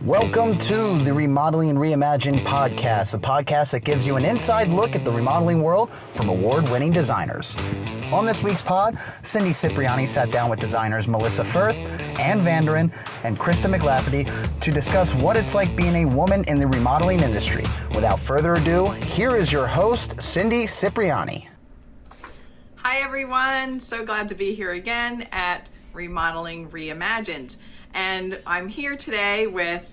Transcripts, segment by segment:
Welcome to the Remodeling and Reimagined podcast, the podcast that gives you an inside look at the remodeling world from award-winning designers. On this week's pod, Cindy Cipriani sat down with designers Melissa Firth, Ann Van Der Rein, and Kristen McGlaverty to discuss what it's like being a woman in the remodeling industry. Without further ado, here is your host, Cindy Cipriani. Hi everyone, so glad to be here again at Remodeling Reimagined. And I'm here today with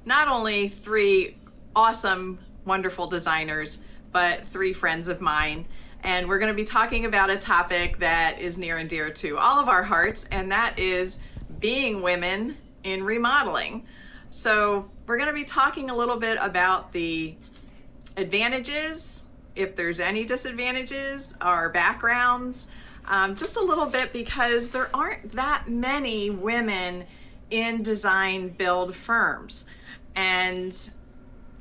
not only three awesome, wonderful designers, but three friends of mine. And we're going to be talking about a topic that is near and dear to all of our hearts, and that is being women in remodeling. So we're going to be talking a little bit about the advantages, if there's any disadvantages, our backgrounds, just a little bit, because there aren't that many women in design build firms. And,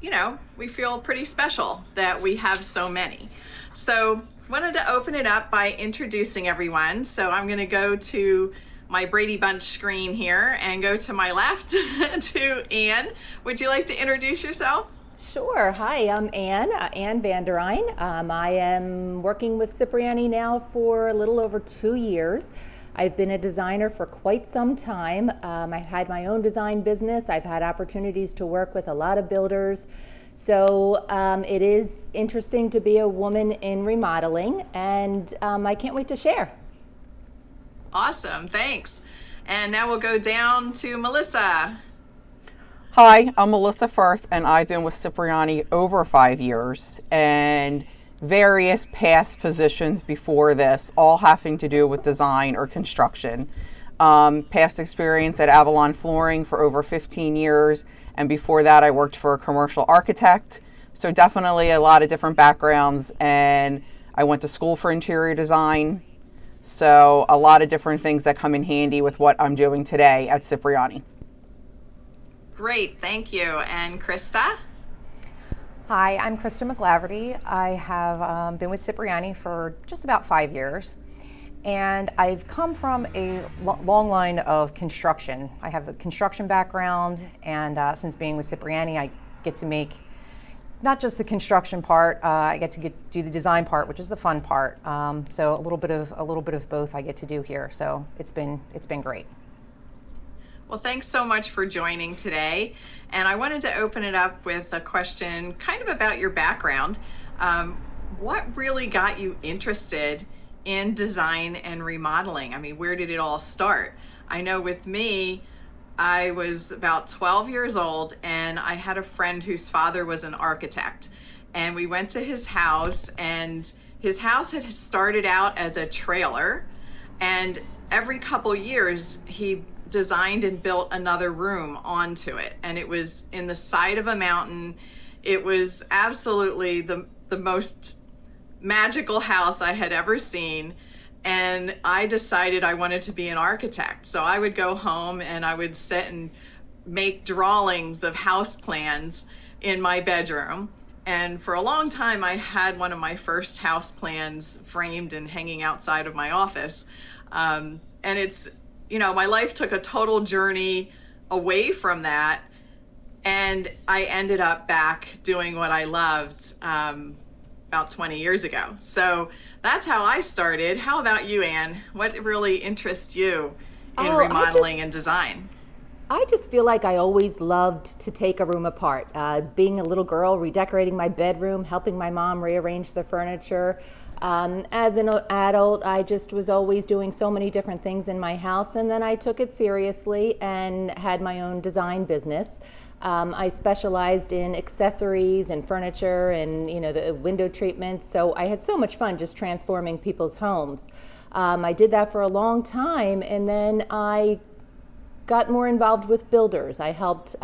you know, we feel pretty special that we have so many. So wanted to open it up by introducing everyone. So I'm gonna go to my Brady Bunch screen here and go to my left to Ann. Would you like to introduce yourself? Sure. Hi, I'm Ann Van Der Rein. I am working with Cipriani now for a little over 2 years. I've been a designer for quite some time. I've had my own design business. I've had opportunities to work with a lot of builders. So it is interesting to be a woman in remodeling, and I can't wait to share. Awesome, thanks. And now we'll go down to Melissa. Hi, I'm Melissa Firth, and I've been with Cipriani over 5 years, and various past positions before this, all having to do with design or construction. Past experience at Avalon Flooring for over 15 years, and before that I worked for a commercial architect. So definitely a lot of different backgrounds, and I went to school for interior design. So a lot of different things that come in handy with what I'm doing today at Cipriani. Great, thank you. And Krista? Hi, I'm Kristen Mcglaverty. I have been with Cipriani for just about 5 years, and I've come from a long line of construction. I have the construction background, and since being with Cipriani, I get to make not just the construction part. I get to do the design part, which is the fun part. So a little bit of both I get to do here. So it's been great. Well, thanks so much for joining today. And I wanted to open it up with a question kind of about your background. What really got you interested in design and remodeling? I mean, where did it all start? I know with me, I was about 12 years old, and I had a friend whose father was an architect. And we went to his house, and his house had started out as a trailer. And every couple years, he designed and built another room onto it, and it was in the side of a mountain. It was absolutely the most magical house I had ever seen, and I decided I wanted to be an architect. So I would go home and I would sit and make drawings of house plans in my bedroom, and for a long time I had one of my first house plans framed and hanging outside of my office. And it's, you know, my life took a total journey away from that, and I ended up back doing what I loved about 20 years ago. So that's how I started. How about you, Ann? What really interests you in remodeling and design? I just feel like I always loved to take a room apart. Being a little girl, redecorating my bedroom, helping my mom rearrange the furniture. As an adult, I just was always doing so many different things in my house, and then I took it seriously and had my own design business. I specialized in accessories and furniture and, you know, the window treatments, so I had so much fun just transforming people's homes. I did that for a long time, and then I got more involved with builders. I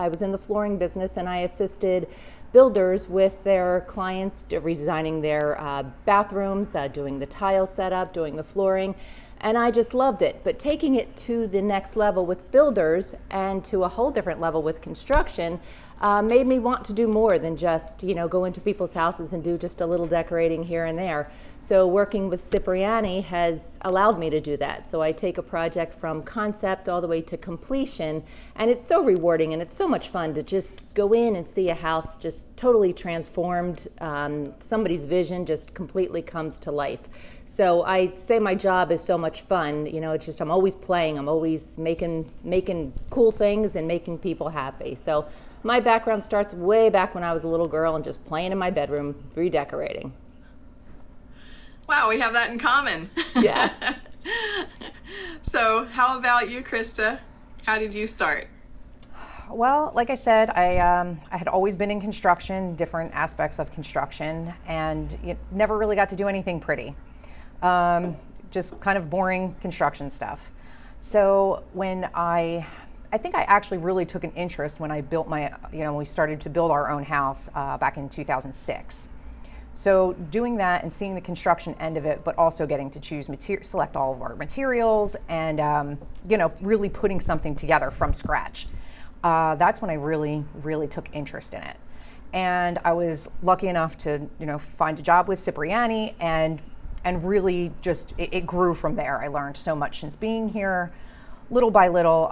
was in the flooring business, and I assisted builders with their clients redesigning their bathrooms, doing the tile setup, doing the flooring. And I just loved it. But taking it to the next level with builders and to a whole different level with construction made me want to do more than just, go into people's houses and do just a little decorating here and there. So working with Cipriani has allowed me to do that. So I take a project from concept all the way to completion, and it's so rewarding and it's so much fun to just go in and see a house just totally transformed. Somebody's vision just completely comes to life. So I say my job is so much fun. It's just I'm always playing. I'm always making cool things and making people happy. So my background starts way back when I was a little girl and just playing in my bedroom, redecorating. Wow, we have that in common. Yeah. So how about you, Krista? How did you start? Well, like I said, I had always been in construction, different aspects of construction, and never really got to do anything pretty. Just kind of boring construction stuff. So when I think I actually really took an interest when I built when we started to build our own house back in 2006. So doing that and seeing the construction end of it, but also getting to choose select all of our materials and, really putting something together from scratch. That's when I really, really took interest in it. And I was lucky enough to, find a job with Cipriani and really just, it grew from there. I learned so much since being here, little by little,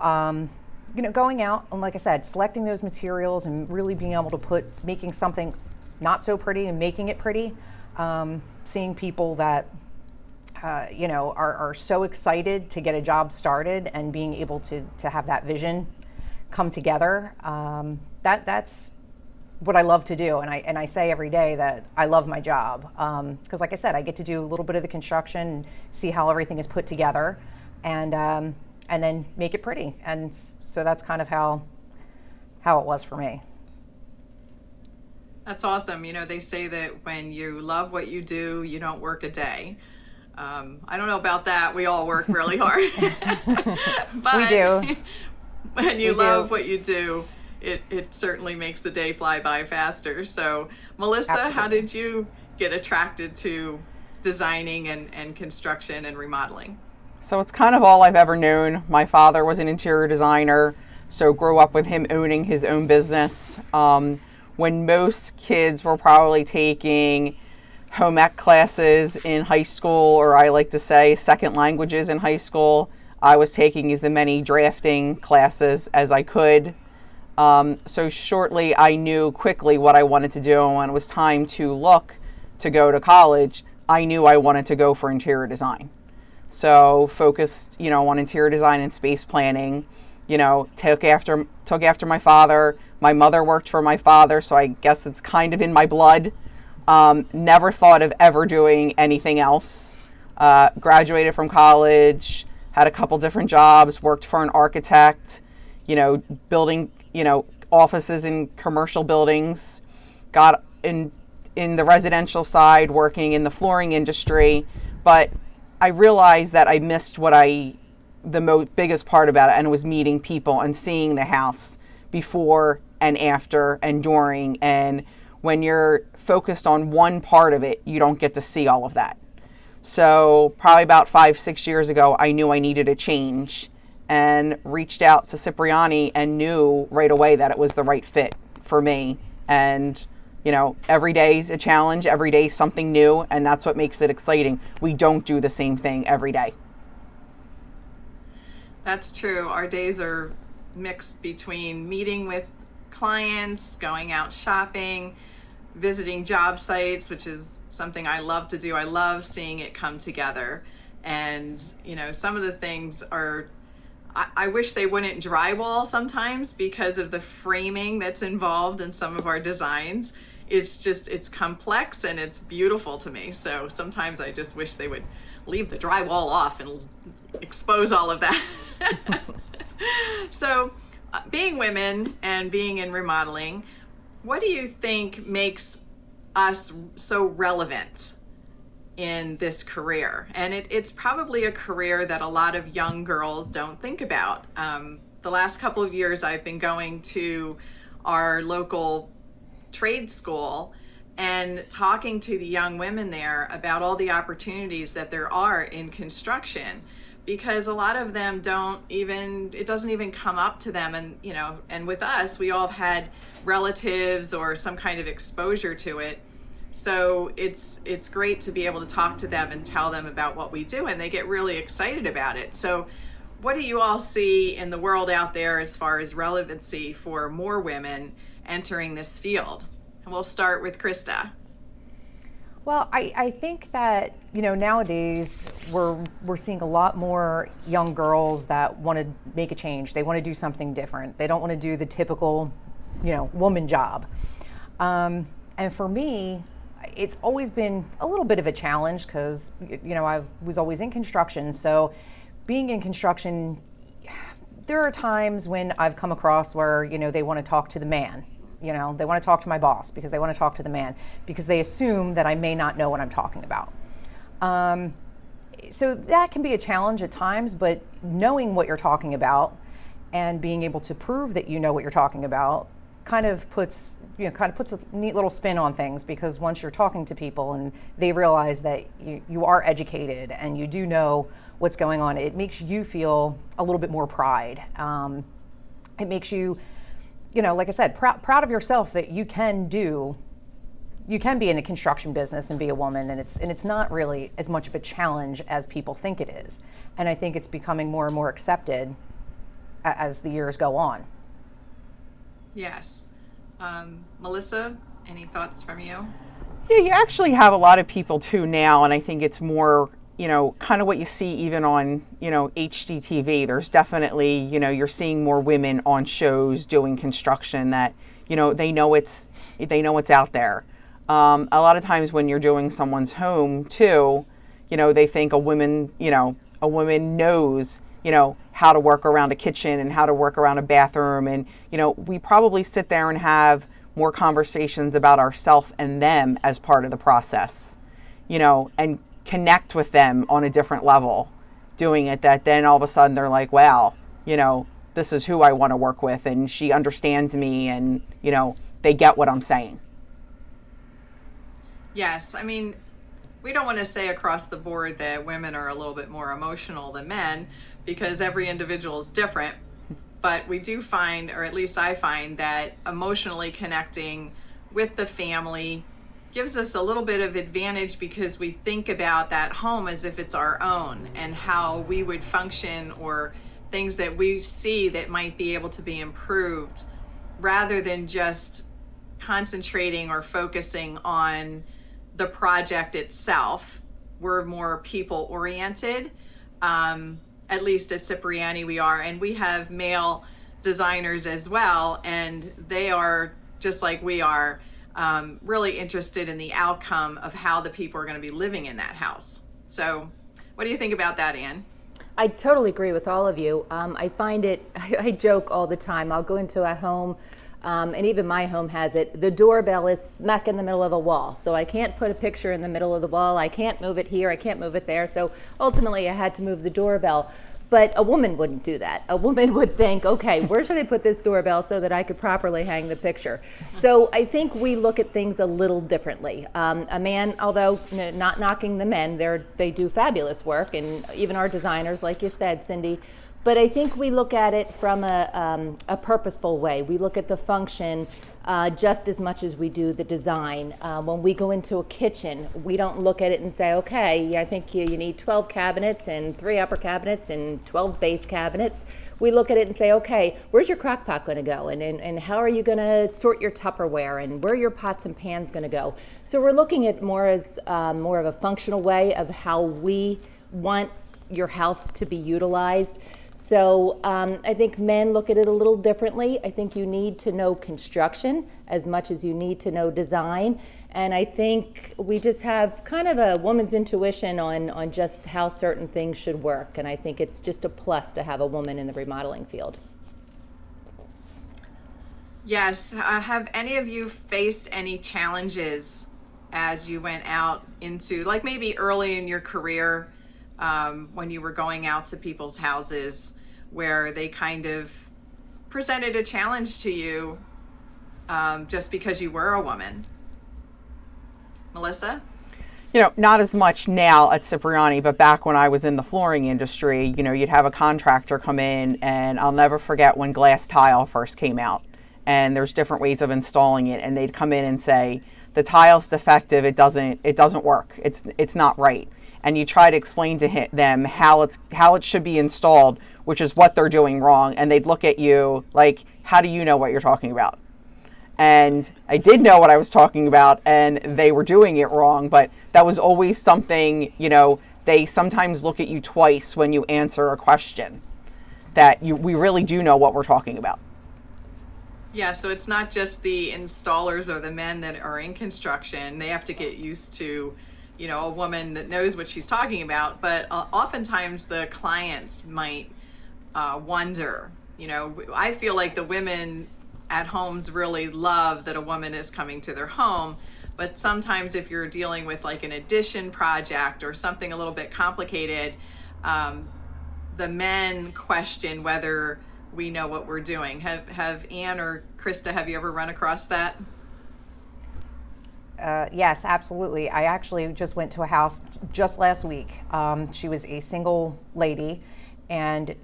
going out and, like I said, selecting those materials and really being able to making something not so pretty and making it pretty, seeing people that are so excited to get a job started and being able to have that vision come together. That's what I love to do, and I say every day that I love my job because, like I said, I get to do a little bit of the construction, see how everything is put together, and then make it pretty. And so that's kind of how it was for me. That's awesome. They say that when you love what you do, you don't work a day. I don't know about that. We all work really hard. But we do. When you love what you do, it certainly makes the day fly by faster. So, Melissa, Absolutely. How did you get attracted to designing and construction and remodeling? So it's kind of all I've ever known. My father was an interior designer, so grew up with him owning his own business. When most kids were probably taking home ec classes in high school, or I like to say second languages in high school, I was taking as many drafting classes as I could. So shortly, I knew quickly what I wanted to do, and when it was time to look to go to college, I knew I wanted to go for interior design. So focused, on interior design and space planning. Took after my father. My mother worked for my father, so I guess it's kind of in my blood. Never thought of ever doing anything else. Graduated from college, had a couple different jobs, worked for an architect, building, offices in commercial buildings, got in the residential side, working in the flooring industry, but I realized that I missed the biggest part about it, and it was meeting people and seeing the house before and after and during. And when you're focused on one part of it, you don't get to see all of that. So probably about 5-6 years ago, I knew I needed a change and reached out to Cipriani and knew right away that it was the right fit for me. And every day is a challenge, every day is something new, and that's what makes it exciting. We don't do the same thing every day. That's true. Our days are mixed between meeting with clients, going out shopping, visiting job sites, which is something I love to do. I love seeing it come together. And, some of the things are, I wish they wouldn't drywall sometimes because of the framing that's involved in some of our designs. It's complex and it's beautiful to me. So sometimes I just wish they would leave the drywall off and expose all of that. So being women and being in remodeling, what do you think makes us so relevant in this career? And it's probably a career that a lot of young girls don't think about. The last couple of years I've been going to our local trade school, and talking to the young women there about all the opportunities that there are in construction, because a lot of them it doesn't even come up to them. And, and with us, we all have had relatives or some kind of exposure to it. So it's great to be able to talk to them and tell them about what we do, and they get really excited about it. So what do you all see in the world out there as far as relevancy for more women entering this field? And we'll start with Krista. Well, I think that, nowadays we're seeing a lot more young girls that want to make a change. They want to do something different. They don't want to do the typical, woman job. And for me, it's always been a little bit of a challenge because, I was always in construction. So being in construction, there are times when I've come across where, they want to talk to the man. They want to talk to my boss because they want to talk to the man because they assume that I may not know what I'm talking about. So that can be a challenge at times, but knowing what you're talking about and being able to prove that you know what you're talking about kind of puts a neat little spin on things, because once you're talking to people and they realize that you are educated and you do know what's going on, it makes you feel a little bit more pride. It makes you, like I said, proud of yourself that you can be in the construction business and be a woman, and it's not really as much of a challenge as people think it is. And I think it's becoming more and more accepted as the years go on. Yes. Melissa, any thoughts from you? Yeah, you actually have a lot of people too now, and I think it's more, kind of what you see even on, HGTV. There's definitely, you're seeing more women on shows doing construction that, they know it's out there. A lot of times when you're doing someone's home too, they think a woman knows, how to work around a kitchen and how to work around a bathroom. And, we probably sit there and have more conversations about ourselves and them as part of the process, and connect with them on a different level doing it, that then all of a sudden they're like, wow, this is who I want to work with, and she understands me, and, they get what I'm saying. Yes. I mean, we don't want to say across the board that women are a little bit more emotional than men, because every individual is different. But we do find, or at least I find, that emotionally connecting with the family gives us a little bit of advantage, because we think about that home as if it's our own, and how we would function, or things that we see that might be able to be improved, rather than just concentrating or focusing on the project itself. We're more people oriented. At least at Cipriani we are, and we have male designers as well, and they are just like we are, really interested in the outcome of how the people are going to be living in that house. So what do you think about that, Ann? I totally agree with all of you. I find it, I joke all the time. I'll go into a home, and even my home has it, the doorbell is smack in the middle of a wall. So I can't put a picture in the middle of the wall. I can't move it here. I can't move it there. So ultimately I had to move the doorbell. But a woman wouldn't do that. A woman would think, okay, where should I put this doorbell so that I could properly hang the picture? So I think we look at things a little differently. A man, although not knocking the men, they do fabulous work, and even our designers, like you said, Cindy. But I think we look at it from a purposeful way. We look at the function just as much as we do the design. When we go into a kitchen, we don't look at it and say, okay, I think you need 12 cabinets and 3 upper cabinets and 12 base cabinets. We look at it and say, okay, where's your crock pot going to go? And how are you going to sort your Tupperware? And where are your pots and pans going to go? So we're looking at more as more of a functional way of how we want your house to be utilized. So I think men look at it a little differently. I think you need to know construction as much as you need to know design. And I think we just have kind of a woman's intuition on just how certain things should work. And I think it's just a plus to have a woman in the remodeling field. Yes. Have any of you faced any challenges as you went out into, like maybe early in your career, when you were going out to people's houses, where they kind of presented a challenge to you just because you were a woman? Melissa? Not as much now at Cipriani, but back when I was in the flooring industry, you'd have a contractor come in, and I'll never forget when glass tile first came out. And there's different ways of installing it, and they'd come in and say, the tile's defective, it doesn't work, it's not right. And you try to explain to them how it should be installed, which is what they're doing wrong, and they'd look at you like, how do you know what you're talking about? And I did know what I was talking about, and they were doing it wrong, but that was always something, they sometimes look at you twice when you answer a question, that we really do know what we're talking about. Yeah, so it's not just the installers or the men that are in construction. They have to get used to, a woman that knows what she's talking about, but oftentimes the clients might wonder, I feel like the women at homes really love that a woman is coming to their home, but sometimes if you're dealing with like an addition project or something a little bit complicated, the men question whether we know what we're doing. Have Ann or Krista, have you ever run across that? Yes, absolutely. I actually just went to a house just last week. She was a single lady, and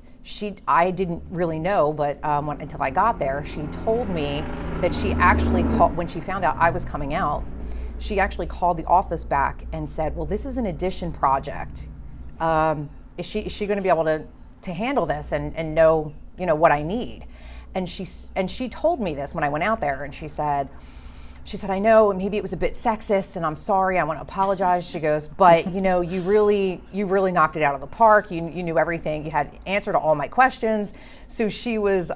I didn't really know, but until I got there, she told me that she actually called, when she found out I was coming out, she actually called the office back and said, well, this is an addition project. Is she going to be able to handle this and know, what I need? And she told me this when I went out there, and she said, I know maybe it was a bit sexist, and I'm sorry, I want to apologize. She goes, but you really knocked it out of the park. You knew everything. You had answer to all my questions. So she was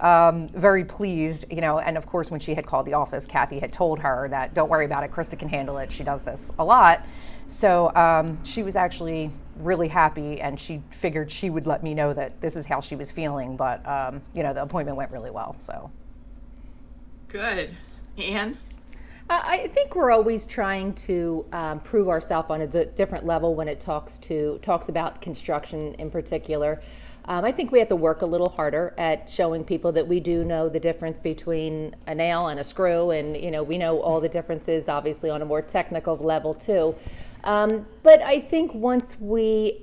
very pleased, and of course when she had called the office, Kathy had told her that don't worry about it, Krista can handle it. She does this a lot. So she was actually really happy, and she figured she would let me know that this is how she was feeling, but the appointment went really well. So good. Ann? I think we're always trying to prove ourselves on a different level when it talks about construction in particular. I think we have to work a little harder at showing people that we do know the difference between a nail and a screw, and we know all the differences, obviously on a more technical level too. But I think once we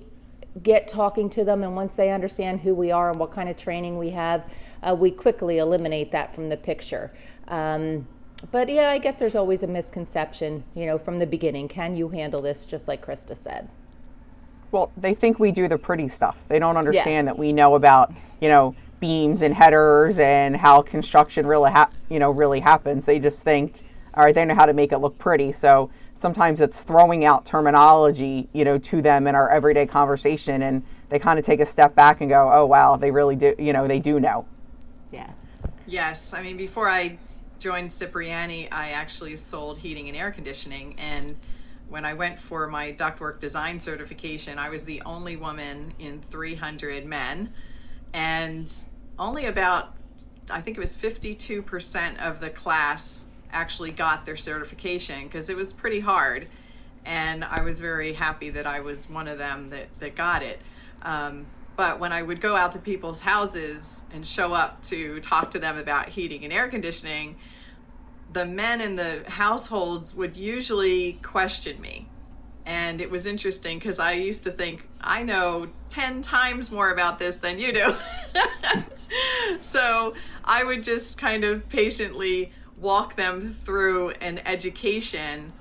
get talking to them and once they understand who we are and what kind of training we have, we quickly eliminate that from the picture. But yeah, I guess there's always a misconception, from the beginning. Can you handle this, just like Krista said? Well, they think we do the pretty stuff. They don't understand that we know about, beams and headers and how construction really happens. They just think, all right, they know how to make it look pretty. So sometimes it's throwing out terminology, to them in our everyday conversation, and they kind of take a step back and go, oh, wow, they really do, they do know. Yeah. Yes. I mean, before I joined Cipriani, I actually sold heating and air conditioning, and when I went for my ductwork design certification, I was the only woman in 300 men, and only about, I think it was 52% of the class actually got their certification, because it was pretty hard, and I was very happy that I was one of them that got it. But when I would go out to people's houses and show up to talk to them about heating and air conditioning, the men in the households would usually question me. And it was interesting because I used to think, I know 10 times more about this than you do. So I would just kind of patiently walk them through an education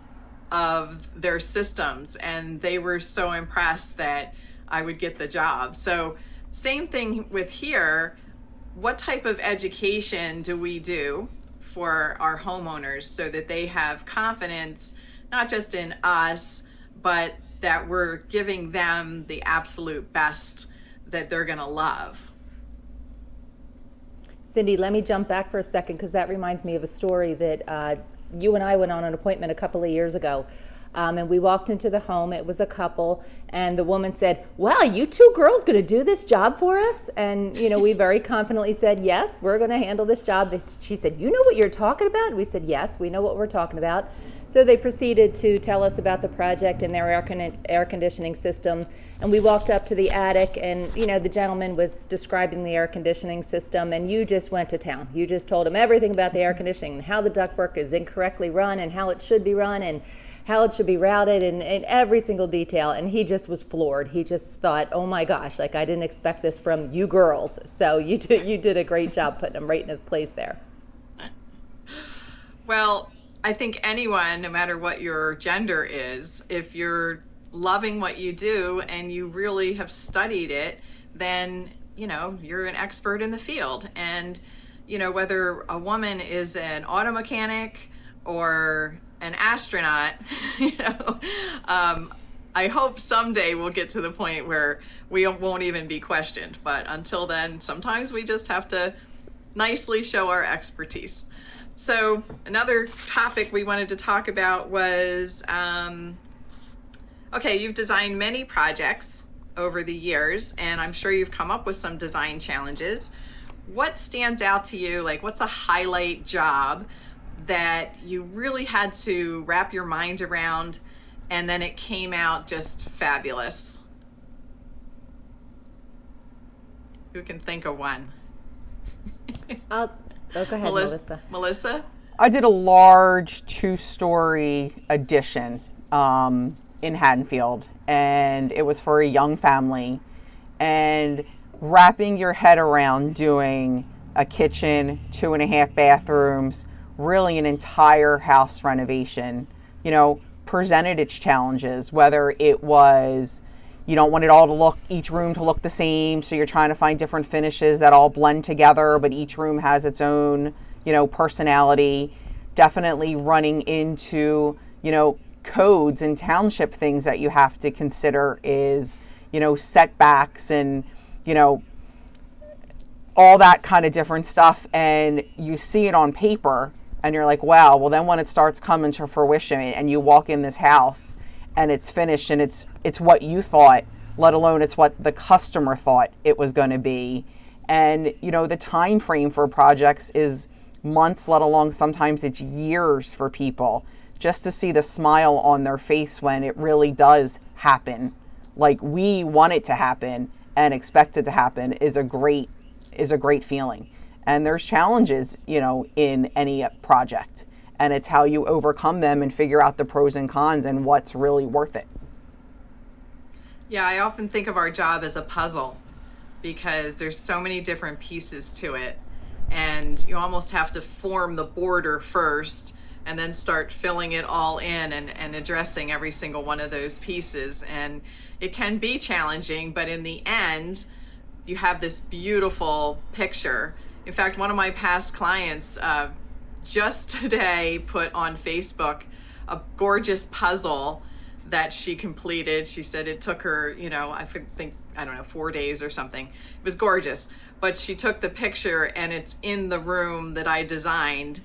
of their systems, and they were so impressed that I would get the job. So same thing with here. What type of education do we do for our homeowners so that they have confidence, not just in us, but that we're giving them the absolute best that they're going to love? Cindy, let me jump back for a second, because that reminds me of a story that you and I went on an appointment a couple of years ago. And we walked into the home. It was a couple, and the woman said, wow, you two girls going to do this job for us? And we very confidently said, yes, we're going to handle this job. She said, you know what you're talking about? We said, yes, we know what we're talking about. So they proceeded to tell us about the project and their air conditioning system. And we walked up to the attic, and the gentleman was describing the air conditioning system, and you just went to town. You just told him everything about the air conditioning and how the ductwork is incorrectly run and how it should be run, and how it should be routed and every single detail. And he just was floored. He just thought, oh my gosh, like I didn't expect this from you girls. So you did a great job putting him right in his place there. Well, I think anyone, no matter what your gender is, if you're loving what you do and you really have studied it, then, you know, you're an expert in the field. And, you know, whether a woman is an auto mechanic or an astronaut, you know, I hope someday we'll get to the point where we won't even be questioned. But until then, sometimes we just have to nicely show our expertise. So another topic we wanted to talk about was, okay, you've designed many projects over the years, and I'm sure you've come up with some design challenges. What stands out to you? Like, what's a highlight job that you really had to wrap your mind around, and then it came out just fabulous? Who can think of one? Go ahead, Melissa. Melissa? I did a large 2-story addition in Haddonfield, and it was for a young family. And wrapping your head around doing a kitchen, 2.5 bathrooms, really an entire house renovation, you know, presented its challenges, whether it was you don't want it all to look, each room to look the same, so you're trying to find different finishes that all blend together, but each room has its own, you know, personality. Definitely running into, you know, codes and township things that you have to consider is, you know, setbacks and, you know, all that kind of different stuff. And you see it on paper and you're like, wow, well then when it starts coming to fruition and you walk in this house and it's finished and it's what you thought, let alone it's what the customer thought it was going to be. And, you know, the time frame for projects is months, let alone sometimes it's years for people, just to see the smile on their face when it really does happen, like we want it to happen and expect it to happen, is a great feeling. And there's challenges, you know, in any project, and it's how you overcome them and figure out the pros and cons and what's really worth it. Yeah, I often think of our job as a puzzle because there's so many different pieces to it, and you almost have to form the border first and then start filling it all in and addressing every single one of those pieces. And it can be challenging, but in the end, you have this beautiful picture. In fact, one of my past clients just today put on Facebook a gorgeous puzzle that she completed. She said it took her, you know, I don't know, 4 days or something. It was gorgeous. But she took the picture and it's in the room that I designed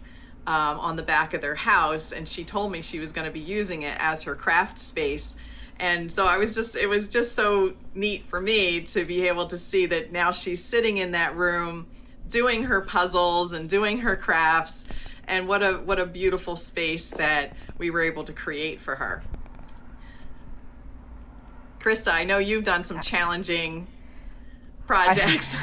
on the back of their house. And she told me she was going to be using it as her craft space. And so it was just so neat for me to be able to see that now she's sitting in that room doing her puzzles and doing her crafts. And what a beautiful space that we were able to create for her. Krista, I know you've done some challenging projects.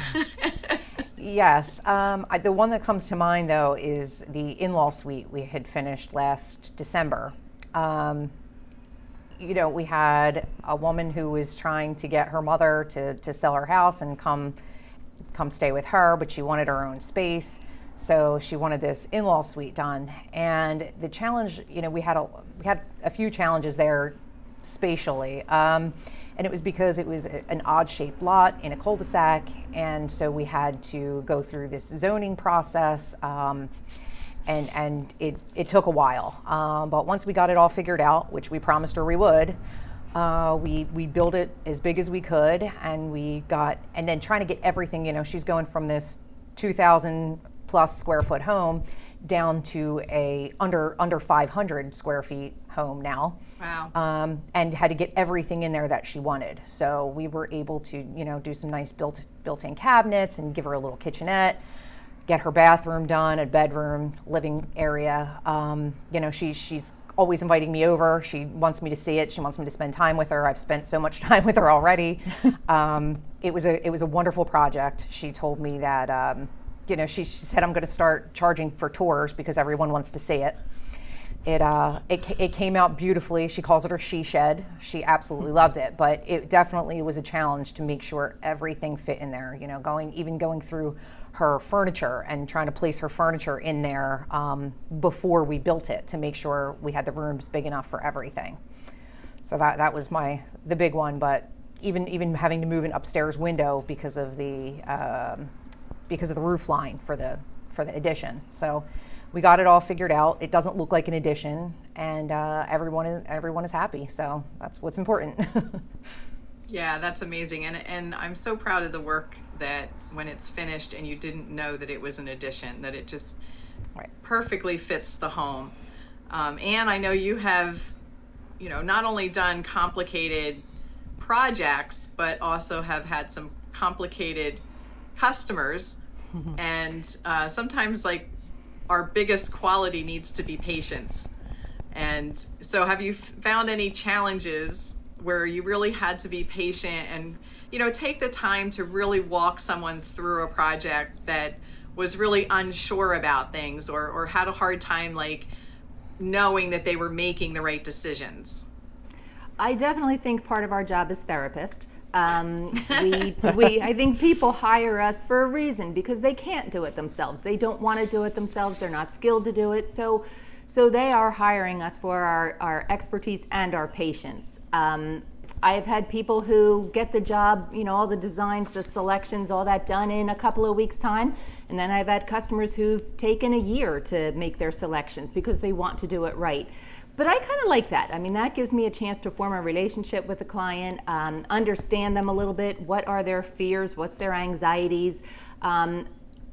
Yes. The one that comes to mind, though, is the in-law suite we had finished last December. You know, we had a woman who was trying to get her mother to sell her house and come stay with her, but she wanted her own space. So she wanted this in-law suite done. And the challenge, you know, we had a few challenges there spatially. And it was because it was an odd-shaped lot in a cul-de-sac, and so we had to go through this zoning process, and it took a while. But once we got it all figured out, which we promised her we would, we built it as big as we could, and then trying to get everything, you know, she's going from this 2,000 plus square foot home down to a under 500 square feet home now. Wow. And had to get everything in there that she wanted. So we were able to, you know, do some nice built-in cabinets and give her a little kitchenette, get her bathroom done, a bedroom, living area. You know, she's always inviting me over. She wants me to see it. She wants me to spend time with her. I've spent so much time with her already. It was a wonderful project. She told me that, you know, she said, I'm going to start charging for tours because everyone wants to see it. It came out beautifully. She calls it her she shed. She absolutely loves it, but it definitely was a challenge to make sure everything fit in there. You know, going through her furniture and trying to place her furniture in there before we built it to make sure we had the rooms big enough for everything. So that was the big one. But even having to move an upstairs window because of the roof line for the addition. So we got it all figured out. It doesn't look like an addition, and everyone is happy. So that's what's important. Yeah, that's amazing, and I'm so proud of the work that when it's finished and you didn't know that it was an addition, that it just perfectly fits the home. And I know you have, not only done complicated projects, but also have had some complicated customers, and sometimes like our biggest quality needs to be patience. And so have you found any challenges where you really had to be patient and, take the time to really walk someone through a project that was really unsure about things or had a hard time like knowing that they were making the right decisions? I definitely think part of our job is therapist. I think people hire us for a reason because they can't do it themselves. They don't want to do it themselves. They're not skilled to do it. So they are hiring us for our expertise and our patience. I have had people who get the job, all the designs, the selections, all that done in a couple of weeks' time. And then I've had customers who've taken a year to make their selections because they want to do it right. But I kind of like that. I mean, that gives me a chance to form a relationship with the client, understand them a little bit. What are their fears? What's their anxieties?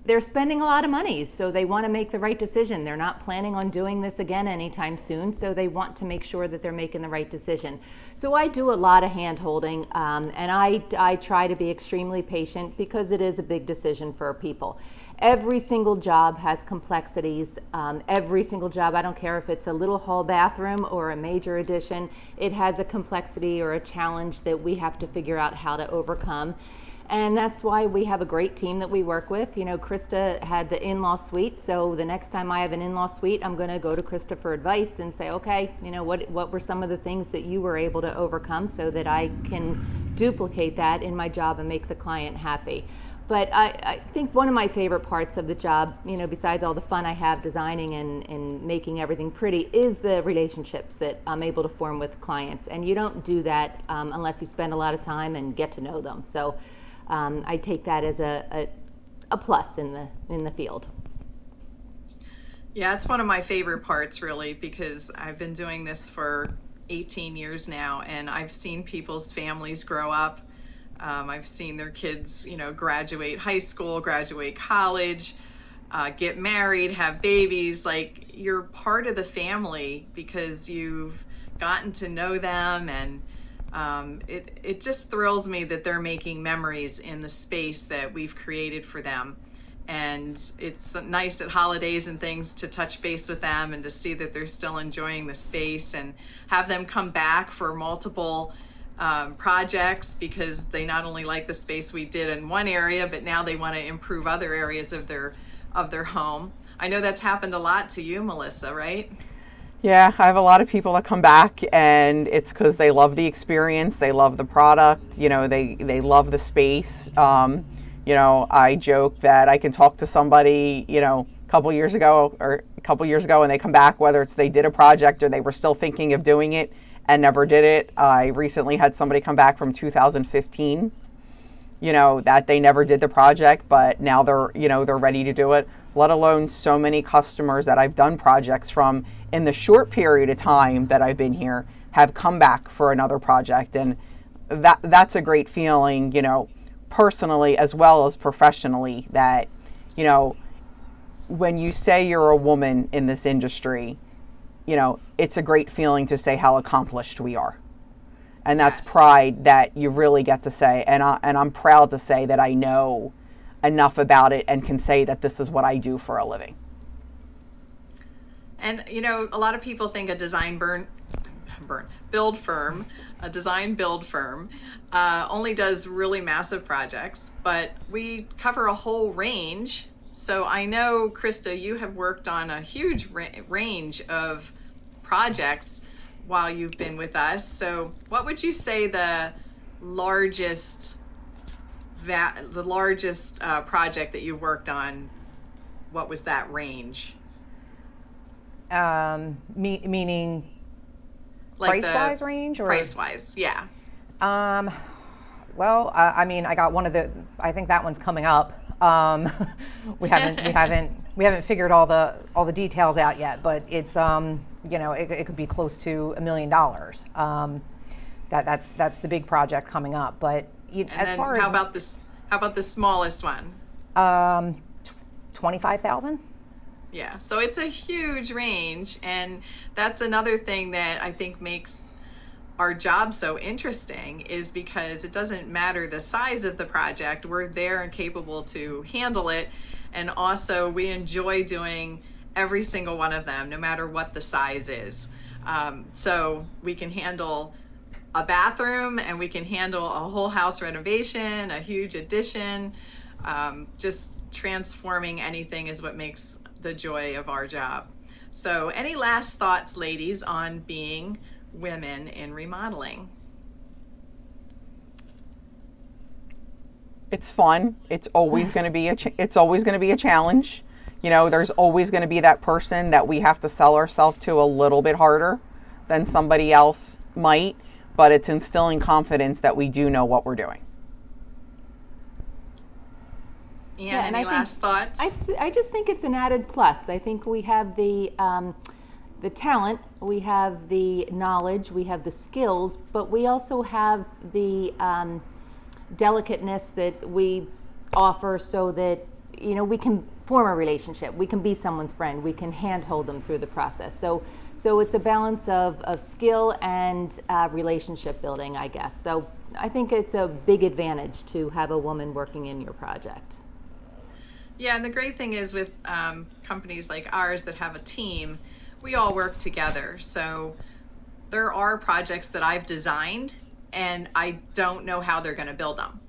They're spending a lot of money, so they want to make the right decision. They're not planning on doing this again anytime soon, so they want to make sure that they're making the right decision. So I do a lot of hand-holding, and I try to be extremely patient because it is a big decision for people. Every single job has complexities. Every single job, I don't care if it's a little hall bathroom or a major addition, it has a complexity or a challenge that we have to figure out how to overcome. And that's why we have a great team that we work with. Krista had the in-law suite, so the next time I have an in-law suite, I'm going to go to Krista for advice and say, okay, what were some of the things that you were able to overcome so that I can duplicate that in my job and make the client happy. But I think one of my favorite parts of the job, besides all the fun I have designing and making everything pretty, is the relationships that I'm able to form with clients. And you don't do that unless you spend a lot of time and get to know them. So I take that as a plus in the field. Yeah, it's one of my favorite parts, really, because I've been doing this for 18 years now, and I've seen people's families grow up. I've seen their kids, graduate high school, graduate college, get married, have babies. Like, you're part of the family because you've gotten to know them, and it just thrills me that they're making memories in the space that we've created for them. And it's nice at holidays and things to touch base with them and to see that they're still enjoying the space and have them come back for multiple projects because they not only like the space we did in one area, but now they want to improve other areas of their home. I know that's happened a lot to you, Melissa, right? Yeah, I have a lot of people that come back, and it's because they love the experience, they love the product, they love the space. I joke that I can talk to somebody, a couple years ago, and they come back, whether it's they did a project or they were still thinking of doing it and never did it. I recently had somebody come back from 2015, that they never did the project, but now they're ready to do it, let alone so many customers that I've done projects from in the short period of time that I've been here have come back for another project. And that's a great feeling, personally as well as professionally, that, when you say you're a woman in this industry, it's a great feeling to say how accomplished we are. And that's pride that you really get to say. And I'm proud to say that I know enough about it and can say that this is what I do for a living. And, a lot of people think a design build firm only does really massive projects, but we cover a whole range. So I know, Krista, you have worked on a huge range of projects while you've been with us. So what would you say the largest project that you worked on, what was that range? Meaning Like price-wise range? Or? Price-wise, yeah. Well, I mean, I got I think that one's coming up. We haven't figured all the details out yet, but it's it could be close to $1 million. That's the big project coming up. But how about the smallest one? 25,000. Yeah, so it's a huge range, and that's another thing that I think makes our job so interesting, is because it doesn't matter the size of the project. We're there and capable to handle it, and also we enjoy doing every single one of them, no matter what the size is. So we can handle a bathroom, and we can handle a whole house renovation, a huge addition. Just transforming anything is what makes the joy of our job. So any last thoughts, ladies, on being women in remodeling? It's fun. It's always going to be a challenge. You know, there's always going to be that person that we have to sell ourselves to a little bit harder than somebody else might, but it's instilling confidence that we do know what we're doing. Ann, any last thoughts? I just think it's an added plus. I think we have the talent, we have the knowledge, we have the skills, but we also have the delicateness that we offer, so that we can form a relationship, we can be someone's friend, we can handhold them through the process. So it's a balance of skill and relationship building, I guess. So I think it's a big advantage to have a woman working in your project. Yeah, and the great thing is with companies like ours that have a team, we all work together. So there are projects that I've designed and I don't know how they're going to build them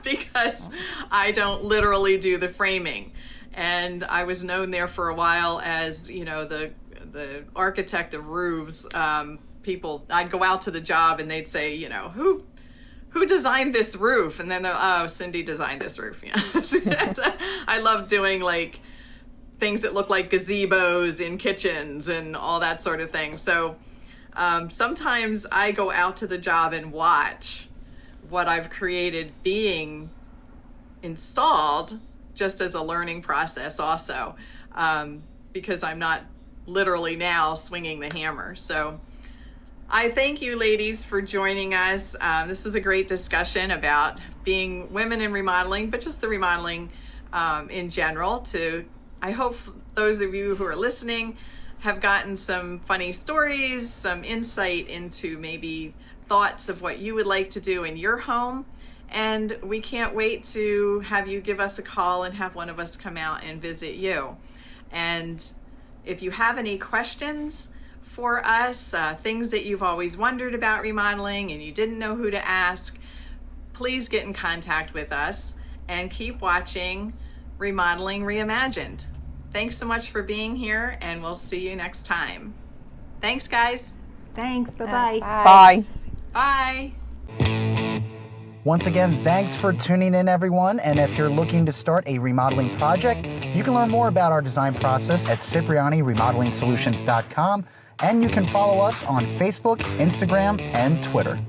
because I don't literally do the framing. And I was known there for a while as, the architect of roofs. People, I'd go out to the job and they'd say, who designed this roof? And then Cindy designed this roof. I love doing like things that look like gazebos in kitchens and all that sort of thing. So sometimes I go out to the job and watch what I've created being installed, just as a learning process also, because I'm not literally now swinging the hammer. So I thank you, ladies, for joining us. This is a great discussion about being women in remodeling, but just the remodeling in general. I hope those of you who are listening have gotten some funny stories, some insight into maybe thoughts of what you would like to do in your home. And we can't wait to have you give us a call and have one of us come out and visit you. And if you have any questions for us, things that you've always wondered about remodeling and you didn't know who to ask, please get in contact with us and keep watching Remodeling Reimagined. Thanks so much for being here, and we'll see you next time. Thanks, guys. Thanks. Bye-bye. Bye. Bye. Once again, thanks for tuning in, everyone. And if you're looking to start a remodeling project, you can learn more about our design process at Cipriani Remodeling Solutions.com. And you can follow us on Facebook, Instagram, and Twitter.